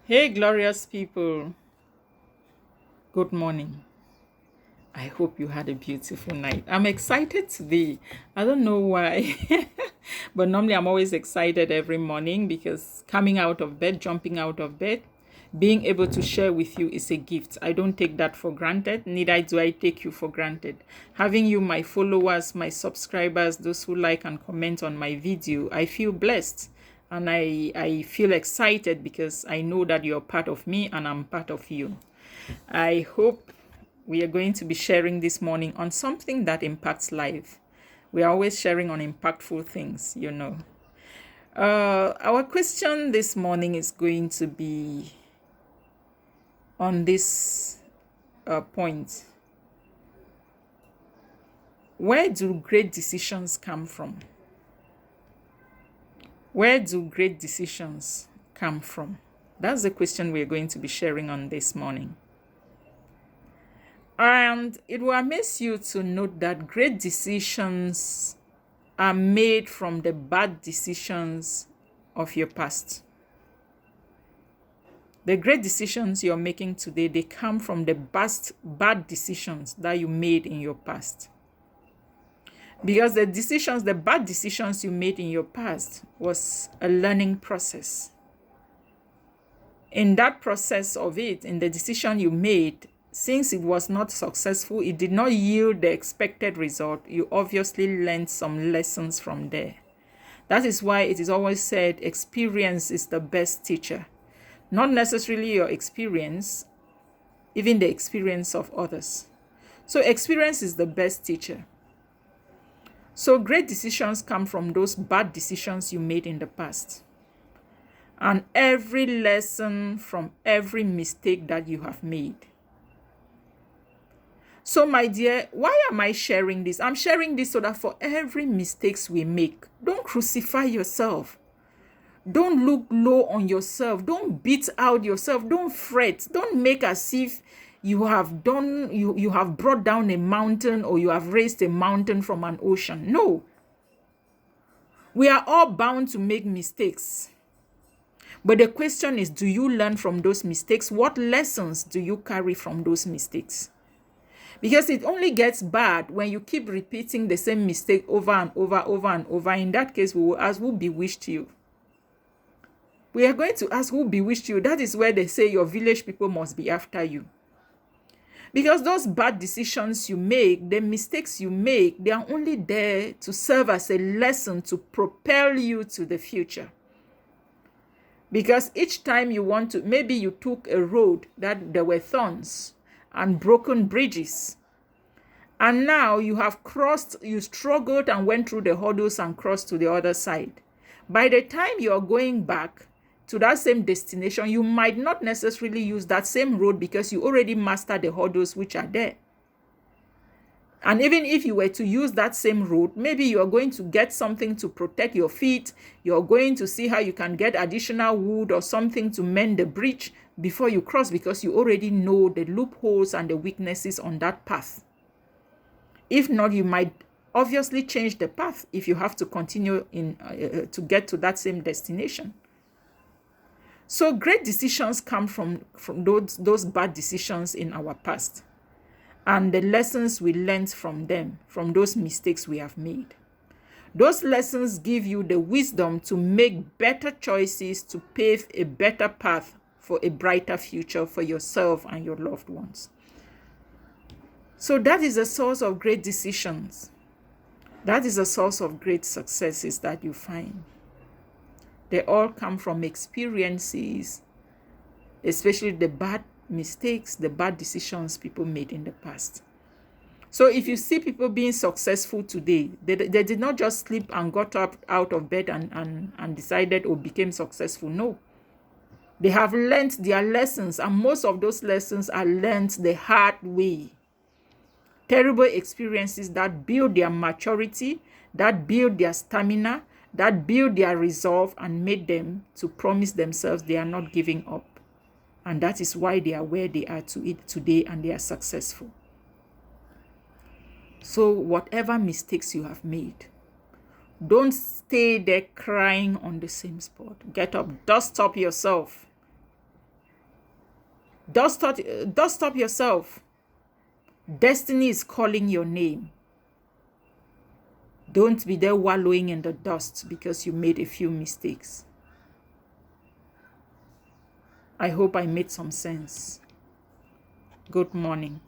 Hey, glorious people. Good morning. I hope you had a beautiful night. I'm excited today. I don't know why, but normally I'm always excited every morning because coming out of bed, jumping out of bed, being able to share with you is a gift. I don't take that for granted, neither do I take you for granted. Having you, my followers, my subscribers, those who like and comment on my video, I feel blessed. And I feel excited because I know that you're part of me and I'm part of you. I hope we are going to be sharing this morning on something that impacts life. We are always sharing on impactful things. Our question this morning is going to be on this point. Where do great decisions come from? Where do great decisions come from? That's the question we're going to be sharing on this morning. And it will amaze you to note that great decisions are made from the bad decisions of your past. The great decisions you're making today, they come from the bad decisions that you made in your past. Because the bad decisions you made in your past was a learning process. In that process of it, in the decision you made, since it was not successful, it did not yield the expected result, you obviously learned some lessons from there. That is why it is always said experience is the best teacher. Not necessarily your experience, even the experience of others. So experience is the best teacher. So great decisions come from those bad decisions you made in the past. And every lesson from every mistake that you have made. So my dear, why am I sharing this? I'm sharing this so that for every mistakes we make, don't crucify yourself. Don't look low on yourself. Don't beat out yourself. Don't fret. Don't make as if you have brought down a mountain or you have raised a mountain from an ocean. No. We are all bound to make mistakes. But the question is, do you learn from those mistakes? What lessons do you carry from those mistakes? Because it only gets bad when you keep repeating the same mistake over and over. In that case, we will ask, who bewitched you? We are going to ask, who bewitched you? That is where they say your village people must be after you. Because those bad decisions you make, the mistakes you make, they are only there to serve as a lesson to propel you to the future. Because each time you want to, maybe you took a road that there were thorns and broken bridges. And now you have crossed, you struggled and went through the hurdles and crossed to the other side. By the time you are going back to that same destination, you might not necessarily use that same road because you already mastered the hurdles which are there. And even if you were to use that same road, maybe you are going to get something to protect your feet. You're going to see how you can get additional wood or something to mend the bridge before you cross because you already know the loopholes and the weaknesses on that path. If not, you might obviously change the path if you have to continue to get to that same destination. So great decisions come from those bad decisions in our past and the lessons we learned from them, from those mistakes we have made. Those lessons give you the wisdom to make better choices, to pave a better path for a brighter future for yourself and your loved ones. So that is a source of great decisions. That is a source of great successes that you find. They all come from experiences, especially the bad mistakes, the bad decisions people made in the past. So if you see people being successful today, they did not just sleep and got up out of bed and decided or became successful. No. They have learned their lessons, and most of those lessons are learned the hard way. Terrible experiences that build their maturity, that build their stamina, that build their resolve and made them to promise themselves they are not giving up. And that is why they are where they are today and they are successful. So whatever mistakes you have made, don't stay there crying on the same spot. Get up, dust up yourself. Dust up yourself. Destiny is calling your name. Don't be there wallowing in the dust because you made a few mistakes. I hope I made some sense. Good morning.